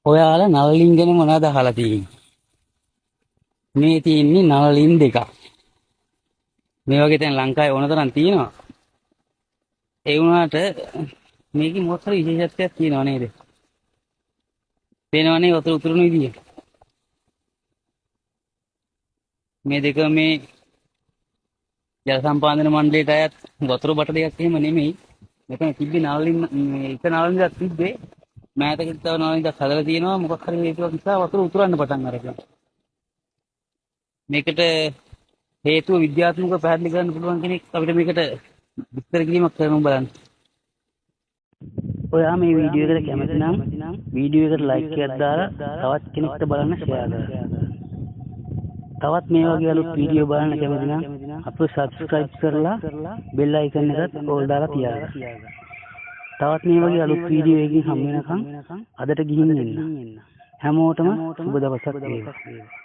ඔයාලා නළලින් ගැන මොනවද අහලා තියෙන්නේ? මේ තියෙන්නේ නළලින් දෙකක්. මේ වගේ තැන් ලංකාවේ ඕන තරම් තියෙනවා. ඒ වුණාට මේකේ මොකක් හරි විශේෂත්වයක් තියෙනව නේද? පේනවනේ වතුර උතුරන විදිය. මේ දෙක මේ ජල සම්පාදන මණ්ඩලයට අයත් වතුර බට දෙකක් එහෙම නෙමෙයි. මෙතන තිබ්බේ නළලින් මේ එක නළලින්ක් තිබ්බේ. මෑතකදී තව නළලින්ක් හදලා තියෙනවා. මොකක් හරි හේතුවක් නිසා වතුර උතුරන්න පටන් අරගෙන. මේකට හේතුව විද්‍යාත්මකව පැහැදිලි කරන්න පුළුවන් කෙනෙක් අපිට මේකට විස්තර කිරීමක් කරන්න බලන්න. ඔයා මේ වීඩියෝ එකට කැමති නම් වීඩියෝ එකට ලයික් එකක් දාලා තවත් කෙනෙක්ට බලන්න ෂෙයා කරන්න. තවත් මේ වගේ අලුත් වීඩියෝ බලන්න කැමති නම් අපිව සබ්ස්ක්‍රයිබ් කරලා බෙල් අයිකන් එකත් ඕල් දාලා තියාගන්න. තවත් මේ වගේ අලුත් වීඩියෝ එකකින් හම්බ වෙනකන් අදට ගිහින් එන්න. හැමෝටම සුබ දවසක් වේවා.